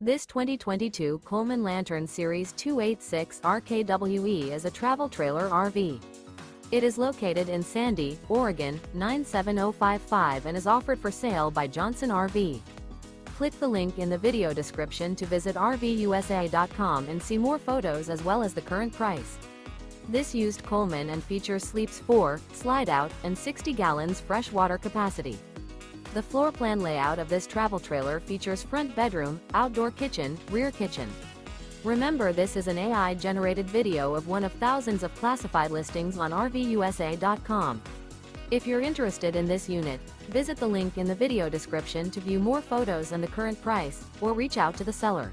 This 2022 Coleman Lantern Series 286 RKWE is a travel trailer RV. It is located in Sandy, Oregon, 97055 and is offered for sale by Johnson RV. Click the link in the video description to visit RVUSA.com and see more photos as well as the current price. This used Coleman and features sleeps 4, slide-out, and 60 gallons fresh water capacity. The floor plan layout of this travel trailer features front bedroom, outdoor kitchen, rear kitchen. Remember, this is an AI-generated video of one of thousands of classified listings on RVUSA.com. If you're interested in this unit, visit the link in the video description to view more photos and the current price, or reach out to the seller.